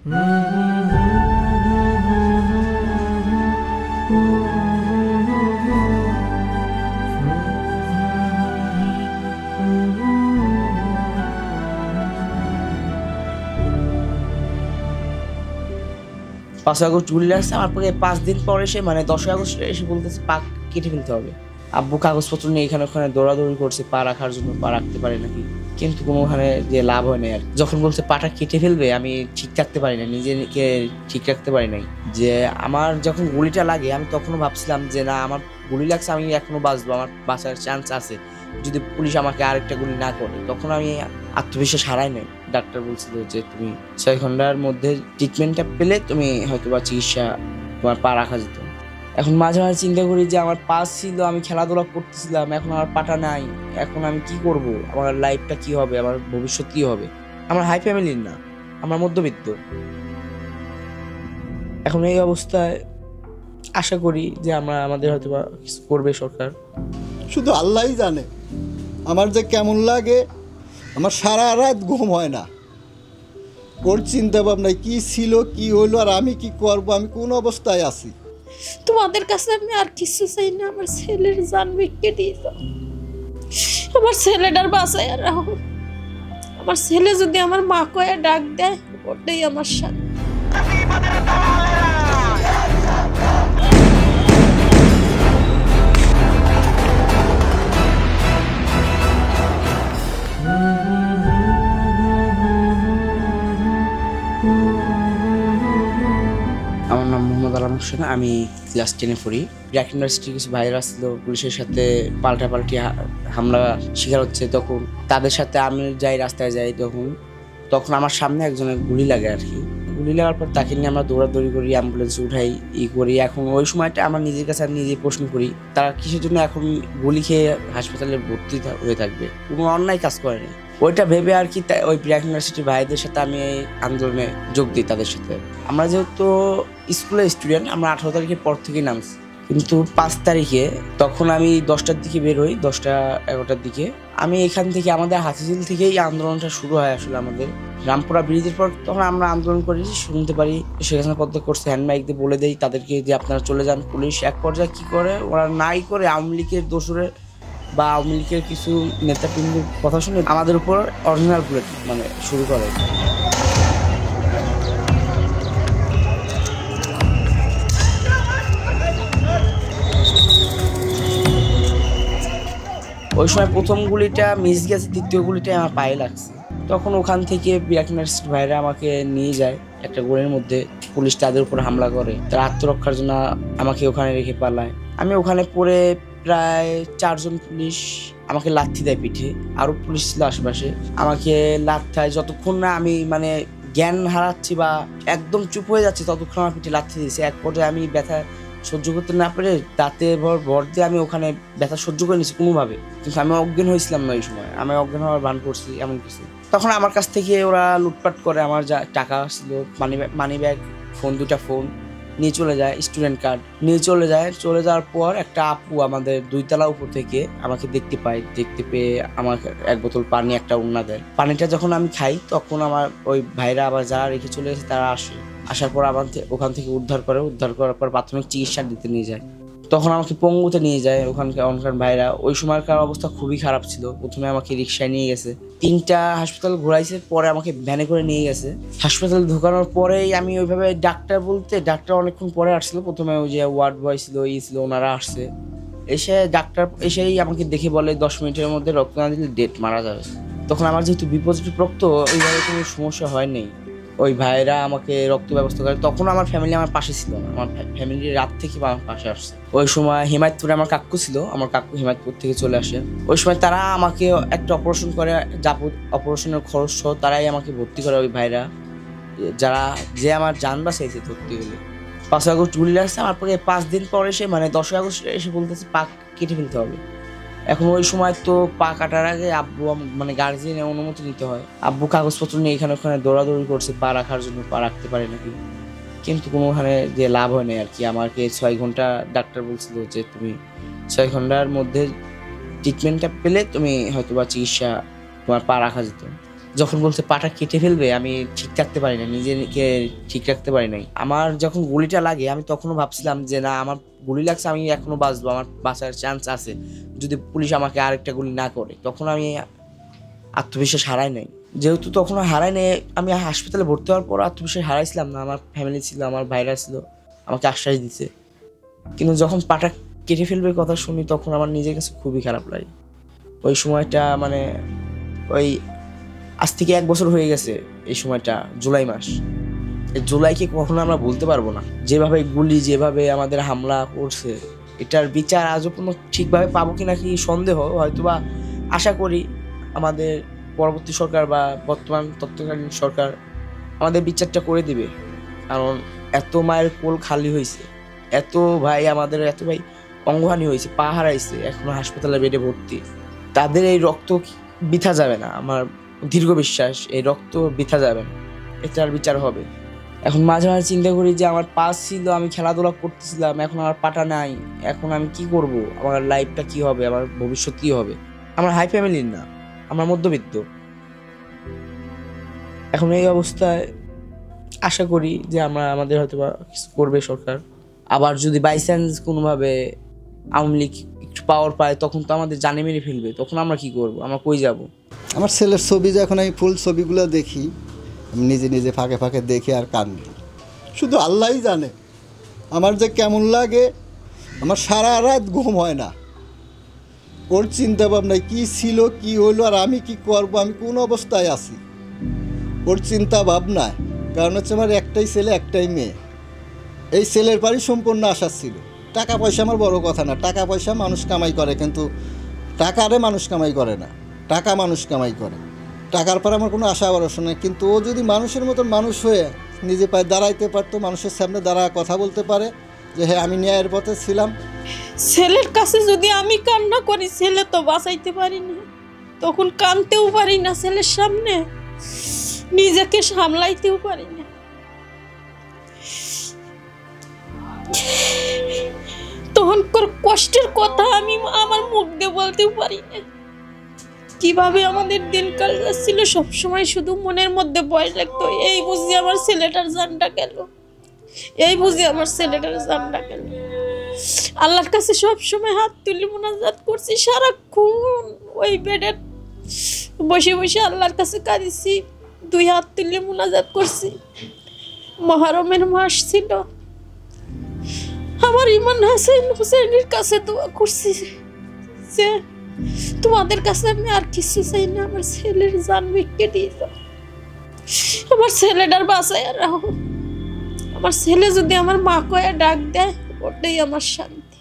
August গুলি লাগছে আমার পরে 5 দিন পরে সে মানে 10 আগস্ট এসে বলতেছে পা কেটে ফেলতে হবে। আব্বু কাগজপত্র নিয়ে এখানে ওখানে দৌড়াদৌড়ি করছে পা রাখার জন্য, পা রাখতে পারে নাকি, কিন্তু কোনোখানে যে লাভ হয় নাই। আর যখন বলছে পাটা কেটে ফেলবে আমি ঠিক থাকতে পারি না, নিজেকে ঠিক রাখতে পারি নাই। যে আমার যখন গুলিটা লাগে আমি তখনও ভাবছিলাম যে না আমার গুলি লাগছে, আমি এখনো বাঁচবো, আমার বাঁচার চান্স আছে যদি পুলিশ আমাকে আরেকটা গুলি না করে। তখন আমি আত্মবিশ্বাস হারাই নাই। ডাক্তার বলছিল যে তুমি 6 ঘন্টার মধ্যে ট্রিটমেন্টটা পেলে তুমি হয়তো বা চিকিৎসা তোমার পা রাখা যেত। এখন মাঝে মাঝে চিন্তা করি যে আমার পা ছিল, আমি খেলাধুলা করতেছিলাম, এখন আমার পাটা নাই, এখন আমি কি করব, আমার লাইফটা কি হবে, আমার ভবিষ্যৎ কি হবে। আমার হাই ফ্যামিলির না, আমার মধ্যবিত্ত। এখন এই অবস্থায় আশা করি যে আমাদের হয়তো বা কিছু করবে সরকার। শুধু আল্লাহই জানে আমার যে কেমন লাগে। আমার সারা রাত ঘুম হয় না, ওর চিন্তা ভাবনায় কি ছিল কি হইলো আর আমি কি করবো, আমি কোন অবস্থায় আছি। তোমাদের কাছে আমি আর কিছু চাই না, আমার ছেলের জান ভিক্ষে দিয়ে দাও, আমার ছেলেটার বাঁচায় রাখো। আমার ছেলে যদি আমার মা কয়ে ডাক দেয় ওটাই আমার শান্তি। আমার নাম মোহাম্মদ আলম হোসেন, আমি ক্লাস 10-এ পড়ি। ব্র্যাক ইউনিভার্সিটির কিছু ভাইরা ছিল পুলিশের সাথে পাল্টাপাল্টি হামলা শিকার হচ্ছে, তখন তাদের সাথে আমি যাই, রাস্তায় যাই, তখন আমার সামনে একজনের গুলি লাগে আর কি। গুলি লাগার পর তাকে নিয়ে আমরা দৌড়াদৌড়ি করি, অ্যাম্বুলেন্সে উঠাই, করি। এখন ওই সময়টা আমার নিজের কাছে আমি নিজেই প্রশ্ন করি তারা কিসের জন্য এখন গুলি খেয়ে হাসপাতালে ভর্তি হয়ে থাকবে, কোনো অন্যায় কাজ করেনি। ওইটা ভেবে আর কি ওই ব্র্যাক ইউনিভার্সিটির ভাইদের সাথে আমি এই আন্দোলনে যোগ দিই তাদের সাথে। আমরা যেহেতু স্কুলের স্টুডেন্ট, আমরা 18 তারিখের পর থেকেই নামছি, কিন্তু 5 তারিখে তখন আমি 10টার দিকে বের হই, 10টা-11টার দিকে। আমি এখান থেকে আমাদের হাতিঝিল থেকেই আন্দোলনটা শুরু হয় আসলে। আমাদের রামপুরা ব্রিজের পর তখন আমরা আন্দোলন করি, শুনতে পারি সেখানে পদত্যাগ করছে, হ্যান্ডমাইক দিয়ে বলে দেয় তাদেরকে যে আপনারা চলে যান। পুলিশ এক পর্যায়ে কি করে, ওরা নাই করে আওয়ামী লীগের দোসরে বা আওয়ামী লীগের কিছু নেতাকর্মীর কথা শুনে আমাদের উপর অরিজিনাল বুলেট মানে শুরু করে। ওই সময় প্রথম গুলিটা মিস গেছে, দ্বিতীয় গুলিটা আমার পায়ে লাগছে। তখন ওখান থেকে ব্র্যাক ইউনিভার্সিটির ভাইরা আমাকে নিয়ে যায় একটা গোলের মধ্যে। পুলিশ তাদের উপর হামলা করে, তার আত্মরক্ষার জন্য আমাকে ওখানে রেখে পালায়। আমি ওখানে পড়ে প্রায় 4 জন পুলিশ আমাকে লাথি দেয় পিঠে, আরো পুলিশ ছিল আশেপাশে, আমাকে লাথি যতক্ষণ না আমি মানে জ্ঞান হারাচ্ছি বা একদম চুপ হয়ে যাচ্ছে ততক্ষণ আমার পিঠে লাথি দিয়েছে। এক পর্যায়ে আমি ব্যথা সহ্য করতে না পেরে দাঁতে ভর দিয়ে আমি ওখানে ব্যথা সহ্য করে নিয়েছি কোনোভাবে, কিন্তু আমি অজ্ঞান হয়েছিলাম না ওই সময়, আমি অজ্ঞান হওয়ার ভান করছি এমন কিছু। তখন আমার কাছ থেকে ওরা লুটপাট করে, আমার যা টাকা ছিল, মানি ব্যাগ, ফোন, 2টা ফোন নিয়ে চলে যায়, স্টুডেন্ট কার্ড নিয়ে চলে যায়। চলে যাওয়ার পর একটা আপু আমাদের 2 তলা উপর থেকে আমাকে দেখতে পেয়ে আমাকে 1 বোতল পানি, একটা ওড়না দেয়। পানিটা যখন আমি খাই তখন আমার ওই ভাইরা আবার যারা রেখে চলে গেছে তারা আসার পর আবার ওখান থেকে উদ্ধার করার পর প্রাথমিক চিকিৎসা দিতে নিয়ে যায়। তখন আমাকে পঙ্গুতে নিয়ে যায় ওখানকার ভাইরা। ওই সময়কার অবস্থা খুবই খারাপ ছিল। প্রথমে আমাকে রিক্সায় নিয়ে গেছে, 3টা হাসপাতাল ঘোরাইছে, পরে আমাকে ভ্যানে করে নিয়ে গেছে। হাসপাতালে ঢোকানোর পরেই আমি ওইভাবে ডাক্তার অনেকক্ষণ পরে আসছিল। প্রথমে ওই যে ওয়ার্ড বয় ছিল ওনারা আসছে, ডাক্তার এসেই আমাকে দেখে বলে 10 মিনিটের মধ্যে রক্ত না দিলে ডেট মারা যাবে। তখন আমার যেহেতু বি পজিটিভ রক্ত, ওইভাবে কোনো সমস্যা হয়নি। ওই ভাইরা আমাকে রক্ত ব্যবস্থা করে। তখন আমার ফ্যামিলি আমার পাশে ছিল না, আমার ফ্যামিলি রাত থেকে আমার পাশে আসছে। ওই সময় হিমায়তপুরে আমার কাকু ছিল, আমার কাকু হিমায়তপুর থেকে চলে আসে। ওই সময় তারা আমাকে একটা অপারেশন করে, অপারেশনের খরচ সহ তারাই আমাকে ভর্তি করে। ওই ভাইরা যে আমার জান বাঁচাইছে ধরতে গেলে। 5 আগস্ট গুলি লাগছে আমার পরে 5 দিন পরে এসে মানে 10 আগস্ট এসে বলতেছে পা কেটে ফেলতে হবে। এখন ওই সময় তো পা কাটার আগে আব্বু মানে গার্জিয়ানের অনুমতি নিতে হয়। আব্বু কাগজপত্র নিয়ে এখানে ওখানে দৌড়াদৌড়ি করছে পা রাখার জন্য, পা রাখতে পারে নাকি, কিন্তু কোনোখানে যে লাভ হয় নাই আর কি। আমাকে 6 ঘন্টা ডাক্তার বলছিল যে তুমি 6 ঘন্টার মধ্যে ট্রিটমেন্টটা পেলে তুমি হয়তো বা চিকিৎসা তোমার পা রাখা যেত। যখন বলছে পাটা কেটে ফেলবে, আমি ঠিক থাকতে পারি না, নিজেকে ঠিক রাখতে পারি নাই। আমার যখন গুলিটা লাগে আমি তখনও ভাবছিলাম যে না, আমার গুলি লাগছে, আমি এখনো বাঁচবো, আমার বাঁচার চান্স আছে যদি পুলিশ আমাকে আরেকটা গুলি না করে। তখন আমি আত্মবিশ্বাস হারাই নাই, যেহেতু তখন হারাই নাই। আমি হাসপাতালে ভর্তি হওয়ার পর আত্মবিশ্বাস হারাইছিলাম না। আমার ফ্যামিলি ছিল, আমার ভাইরা ছিল, আমাকে আশ্বাস দিছে। কিন্তু যখন পাটা কেটে ফেলবে কথা শুনি তখন আমার নিজের কাছে খুবই খারাপ লাগে। ওই সময়টা মানে ওই আজ থেকে 1 বছর হয়ে গেছে। এই সময়টা জুলাই মাস, এই জুলাইকে কখনো আমরা ভুলতে পারবো না। যেভাবে গুলি, যেভাবে আমাদের হামলা করছে, এটার বিচার আজও কোনো ঠিকভাবে পাবো কিনা কি সন্দেহ। হয়তোবা আশা করি আমাদের পরবর্তী সরকার বা বর্তমান তৎকালীন সরকার আমাদের বিচারটা করে দিবে। কারণ এত মায়ের কোল খালি হয়েছে, এত ভাই আমাদের, এত ভাই অঙ্গহানি হয়েছে, পা হারাইছে, এখনো হাসপাতালে বেডে ভর্তি। তাদের এই রক্ত বৃথা যাবে না, আমার দীর্ঘ বিশ্বাস এই রক্ত বৃথা যাবে না, এটার বিচার হবে। এখন মাঝে মাঝে চিন্তা করি যে আমার পা ছিল, আমি খেলাধুলা করতেছিলাম, এখন আমার পাটা নাই, এখন আমি কি করব, আমার লাইফটা কি হবে, আমার ভবিষ্যৎ কি হবে। আমার হাই ফ্যামিলির না, আমার মধ্যবিত্ত। এখন এই অবস্থায় আশা করি যে আমাদের হয়তো বা কিছু করবে সরকার। আবার যদি বাই চান্স কোনোভাবে আওয়ামী লীগ একটু পাওয়ার পায়, তখন তো আমাদের জানে মেরে ফেলবে, তখন আমরা কি করব, আমরা কই যাব। আমার ছেলের ছবি যখন আমি ফুল ছবিগুলো দেখি, আমি নিজে নিজে ফাঁকে ফাঁকে দেখে আর কান্দি। শুধু আল্লাহই জানে আমার যে কেমন লাগে। আমার সারা রাত ঘুম হয় না। ওর চিন্তা ভাবনায় কী ছিল, কী হইলো, আর আমি কি করব, আমি কোন অবস্থায় আছি, ওর চিন্তা ভাবনায়। কারণ হচ্ছে আমার একটাই ছেলে, একটাই মেয়ে। এই ছেলের বাড়ি সম্পূর্ণ আশা ছিল। টাকা পয়সা আমার বড় কথা না, টাকা পয়সা মানুষ কামাই করে, কিন্তু টাকারে মানুষ কামাই করে না, টাকা মানুষ কামাই করে। টাকার পর আমার কোনো আশা ভরসা নেই। কিন্তু ও যদি মানুষের মতন মানুষ হয়ে নিজে পায়ে দাঁড়াইতে পারতো, মানুষের সামনে দাঁড়ায় কথা বলতে পারে যে হ্যাঁ আমি ন্যায়ের পথে ছিলাম। ছেলের কাছে যদি আমি কান্না করি, ছেলে তো বাঁচাইতে পারি না, তখন কানতেও পারি না ছেলের সামনে, নিজেকে সামলাইতেও পারি না। তখন কষ্টের কথা আমি আমার মুখ দিয়ে বলতেও পারি না। কিভাবে আমাদের দিনকাল যাচ্ছিল, সবসময় শুধু মনের মধ্যে ভয় লাগতো, এই বুঝি আমার ছেলেটার জানটা গেল, এই বুঝি আমার ছেলেটার জানটা গেল। আল্লাহর কাছে সবসময় হাত তুলে মোনাজাত করছি, সারাক্ষণ ওই বেডে বসে বসে আল্লাহর কাছে কাঁদিছি, 2 হাত তুলে মোনাজাত করছি। মহরমের মাস ছিল, আমার ইমান হুসাইনের কাছে দোয়া করছি যে তোমাদের কাছে আমি আর কিছু চাই না, আমার ছেলের জান ভিক্ষে দিয়ে দাও, আমার ছেলেটার বাঁচায় রাখো। আমার ছেলে যদি আমার মা কয়ে ডাক দেয়, ওটাই আমার শান্তি।